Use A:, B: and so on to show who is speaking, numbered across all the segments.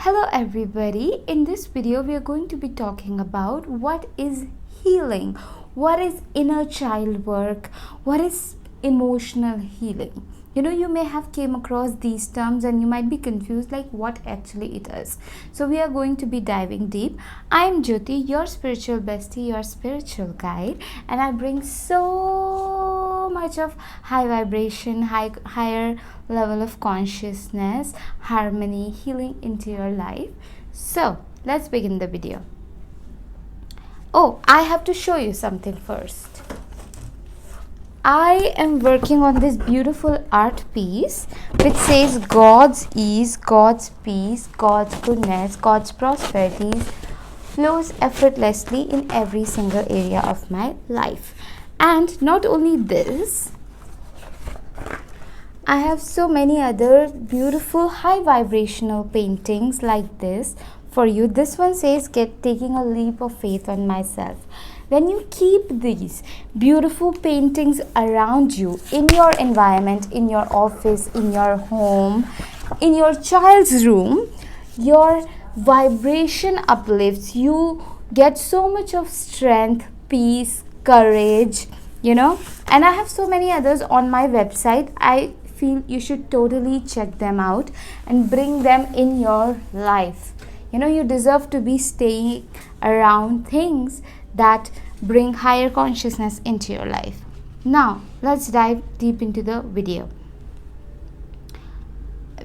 A: Hello everybody, in this video we are going to be talking about what is healing, what is inner child work, what is emotional healing. You may have came across these terms and you might be confused like what actually it is. So we are going to be diving deep. I'm Jyoti, your spiritual bestie, your spiritual guide, and I bring so much of high vibration, higher level of consciousness, harmony, healing into your life. So let's begin the video. Oh, I have to show you something first. I am working on this beautiful art piece which says God's ease, God's peace, God's goodness, God's prosperity flows effortlessly in every single area of my life. And not only this, I have so many other beautiful high vibrational paintings like this for you. This one says taking a leap of faith on myself. When you keep these beautiful paintings around you, in your environment, in your office, in your home, in your child's room, your vibration uplifts. You get so much of strength, peace, courage, and I have so many others on my website. I feel you should totally check them out and bring them in your life. You deserve to be staying around things that bring higher consciousness into your life. Now let's dive deep into the video.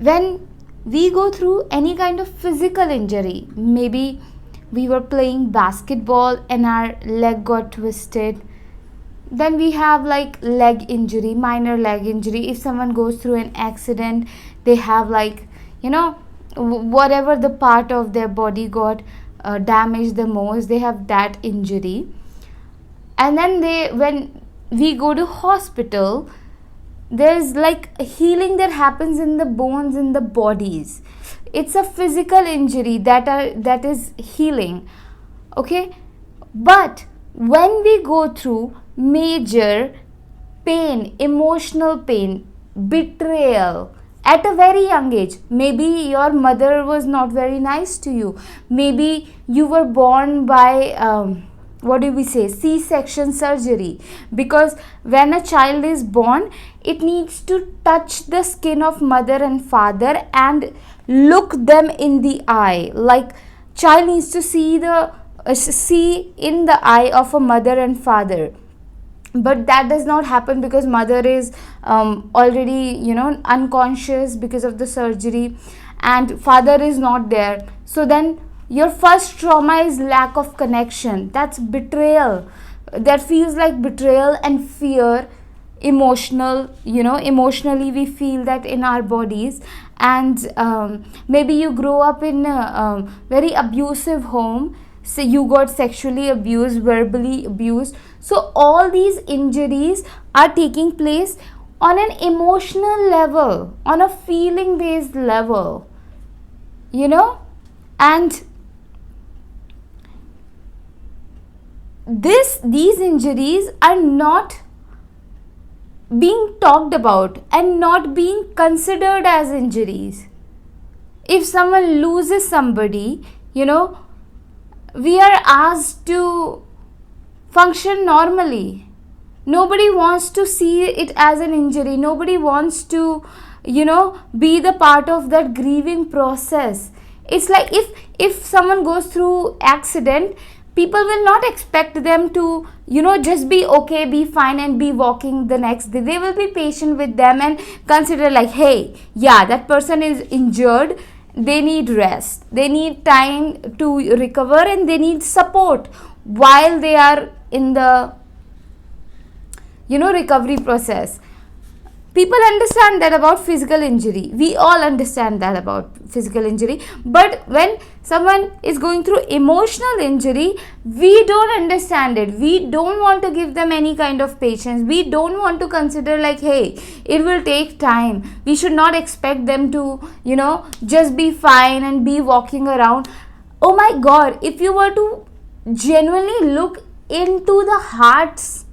A: When we go through any kind of physical injury, maybe we were playing basketball and our leg got twisted, then we have like leg injury, minor leg injury. If someone goes through an accident, they have whatever the part of their body got damaged the most, they have that injury. And then when we go to hospital, there's like healing that happens in the bones, in the bodies. It's a physical injury that is healing, okay? But when we go through major pain, emotional pain, betrayal at a very young age, maybe your mother was not very nice to you, maybe you were born by C-section surgery, because when a child is born, it needs to touch the skin of mother and father and look them in the eye. Like child needs to see in the eye of a mother and father. But that does not happen because mother is already unconscious because of the surgery, and father is not there. So then your first trauma is lack of connection. That's betrayal. That feels like betrayal and fear. Emotionally we feel that in our bodies. And maybe you grow up in a very abusive home. So you got sexually abused, verbally abused. So all these injuries are taking place on an emotional level, on a feeling based level, and these injuries are not being talked about and not being considered as injuries. If someone loses somebody, we are asked to function normally. Nobody wants to see it as an injury. Nobody wants to, be the part of that grieving process. It's like if someone goes through accident, people will not expect them to, just be okay, be fine and be walking the next day. They will be patient with them and consider like, hey, yeah, that person is injured. They need rest, they need time to recover, and they need support while they are in the recovery process. People understand that about physical injury. We all understand that about physical injury. But when someone is going through emotional injury, we don't understand it. We don't want to give them any kind of patience. We don't want to consider like, hey, it will take time. We should not expect them to, just be fine and be walking around. Oh my God, if you were to genuinely look into the hearts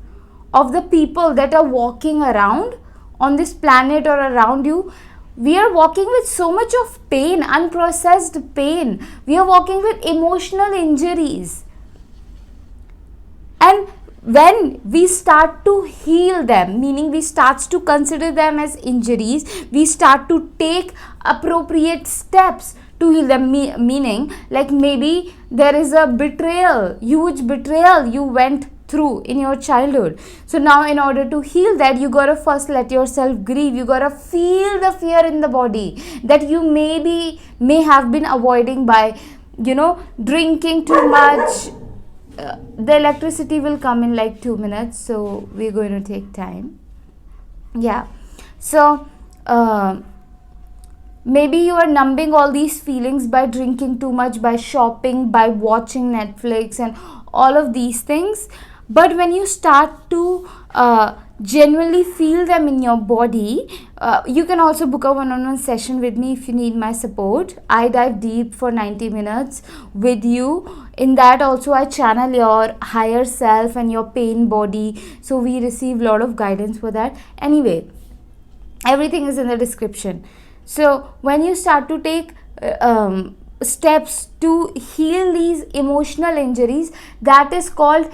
A: of the people that are walking around on this planet or around you, we are walking with so much of pain, unprocessed pain. We are walking with emotional injuries. And when we start to heal them, meaning we start to consider them as injuries, we start to take appropriate steps to heal them, meaning like maybe there is a betrayal, huge betrayal you went through in your childhood. So now in order to heal that, you gotta first let yourself grieve. You gotta feel the fear in the body that you may have been avoiding by drinking too much. The electricity will come in like 2 minutes, so we're going to take time. Yeah, so maybe you are numbing all these feelings by drinking too much, by shopping, by watching Netflix and all of these things. But when you start to genuinely feel them in your body, you can also book a one-on-one session with me if you need my support. I dive deep for 90 minutes with you. In that also I channel your higher self and your pain body, so we receive a lot of guidance for that. Anyway, everything is in the description. So when you start to take steps to heal these emotional injuries, that is called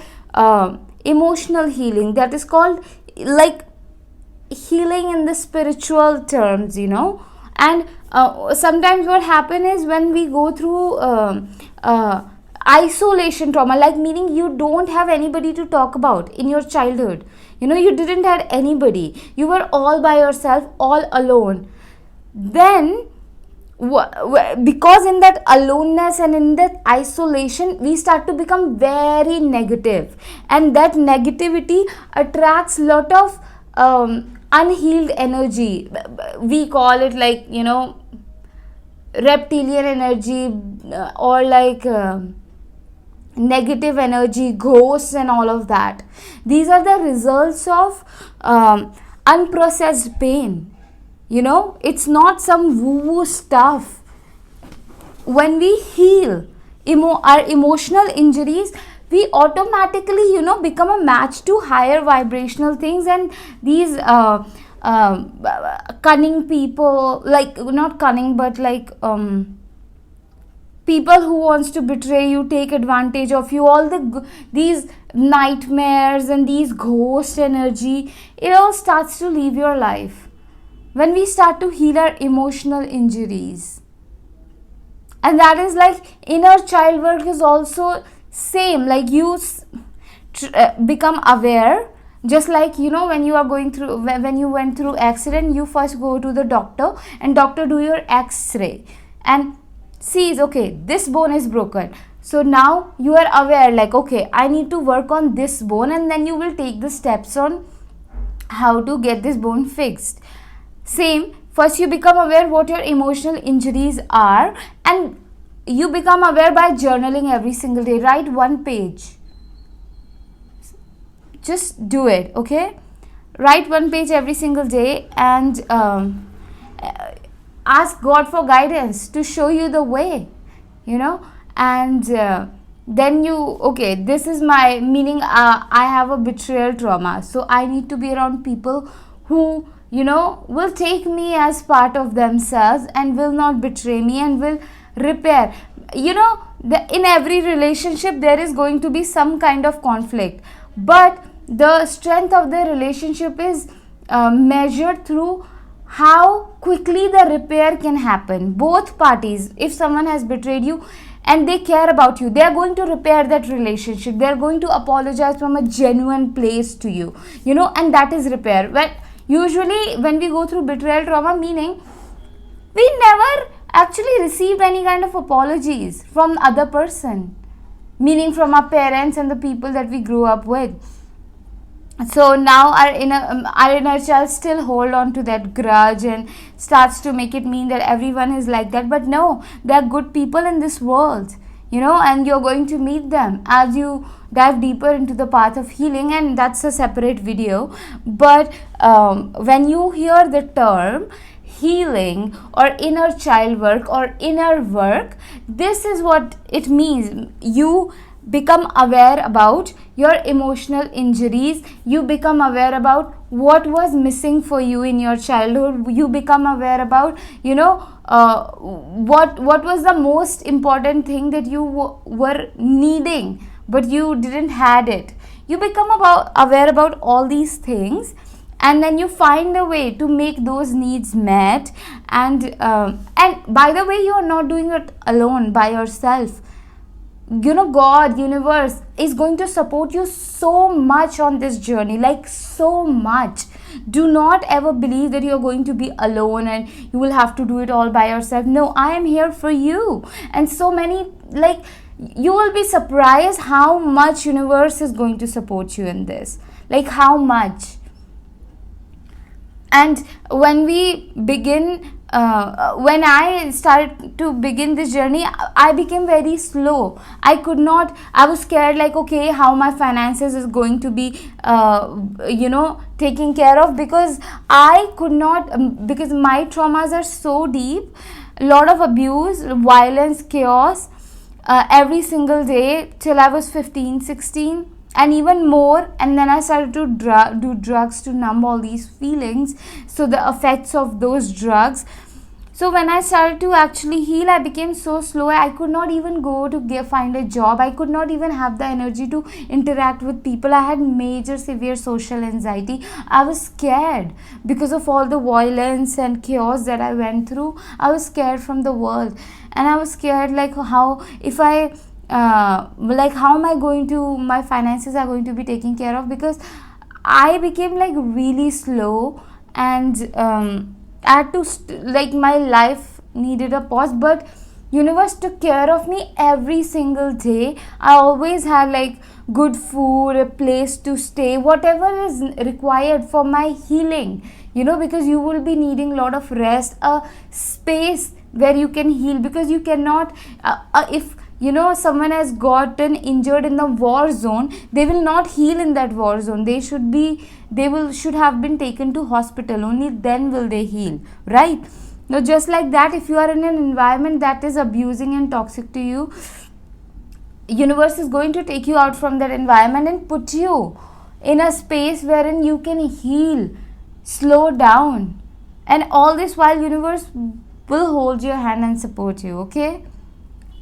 A: emotional healing. That is called like healing in the spiritual terms, and sometimes what happens is when we go through isolation trauma, like meaning you don't have anybody to talk about in your childhood, you didn't have anybody, you were all by yourself, all alone. Then because in that aloneness and in that isolation, we start to become very negative, and that negativity attracts lot of unhealed energy. We call it like reptilian energy, or like negative energy, ghosts and all of that. These are the results of unprocessed pain. It's not some woo-woo stuff. When we heal our emotional injuries, we automatically become a match to higher vibrational things. And these cunning people, like not cunning but like people who wants to betray you, take advantage of you, all these nightmares and these ghost energy, it all starts to leave your life when we start to heal our emotional injuries. And that is like inner child work is also same, like you become aware. Just like when you are going through, when you went through accident, you first go to the doctor and doctor do your x-ray and sees, okay, this bone is broken. So now you are aware, like, okay, I need to work on this bone, and then you will take the steps on how to get this bone fixed. Same, first you become aware what your emotional injuries are, and you become aware by journaling every single day. Write 1 page. Just do it, okay? Write 1 page every single day, and ask God for guidance to show you the way, and then okay, this is my meaning. I have a betrayal trauma, so I need to be around people who will take me as part of themselves and will not betray me and will repair. In every relationship there is going to be some kind of conflict, but the strength of the relationship is measured through how quickly the repair can happen. Both parties, if someone has betrayed you and they care about you, they are going to repair that relationship. They are going to apologize from a genuine place to you, and that is repair. Usually when we go through betrayal trauma, meaning we never actually received any kind of apologies from other person, meaning from our parents and the people that we grew up with. So now our inner child still hold on to that grudge and starts to make it mean that everyone is like that. But no, there are good people in this world, and you're going to meet them as you dive deeper into the path of healing, and that's a separate video. But when you hear the term healing or inner child work or inner work, this is what it means. You become aware about your emotional injuries. You become aware about what was missing for you in your childhood. You become aware about, what was the most important thing that you were needing but you didn't had it. You become aware about all these things, and then you find a way to make those needs met. And by the way, you are not doing it alone by yourself. God, universe is going to support you so much on this journey, like so much. Do not ever believe that you're going to be alone and you will have to do it all by yourself. No, I am here for you. And so many, like, you will be surprised how much universe is going to support you in this, like how much. And when we begin, when I started to begin this journey, I became very slow. I was scared, like, okay, how my finances is going to be taken care of, because I could not, because my traumas are so deep. A lot of abuse, violence, chaos, every single day till I was 15, 16, and even more. And then I started to do drugs to numb all these feelings, so the effects of those drugs. So when I started to actually heal, I became so slow. I could not even go to find a job. I could not even have the energy to interact with people. I had major severe social anxiety. I was scared because of all the violence and chaos that I went through. I was scared from the world, and I was scared, like, how how am I going to, my finances are going to be taken care of, because I became like really slow. And I had to like, my life needed a pause, but universe took care of me every single day. I always had like good food, a place to stay, whatever is required for my healing, because you will be needing a lot of rest, a space where you can heal, because you cannot, if someone has gotten injured in the war zone, they will not heal in that war zone. They should have been taken to hospital. Only then will they heal, right? Now, just like that, if you are in an environment that is abusing and toxic to you, universe is going to take you out from that environment and put you in a space wherein you can heal, slow down, and all this while universe will hold your hand and support you. Okay,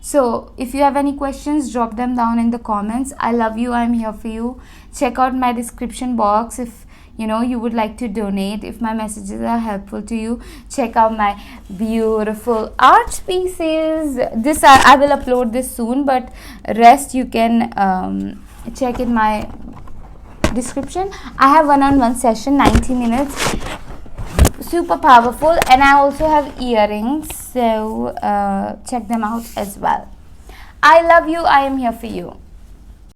A: so if you have any questions, drop them down in the comments. I love you. I'm here for you. Check out my description box if you would like to donate. If my messages are helpful to you, check out my beautiful art pieces. This I will upload this soon, but rest you can check in my description. I have one-on-one session, 90 minutes, super powerful, and I also have earrings, so check them out as well. I love you. I am here for you.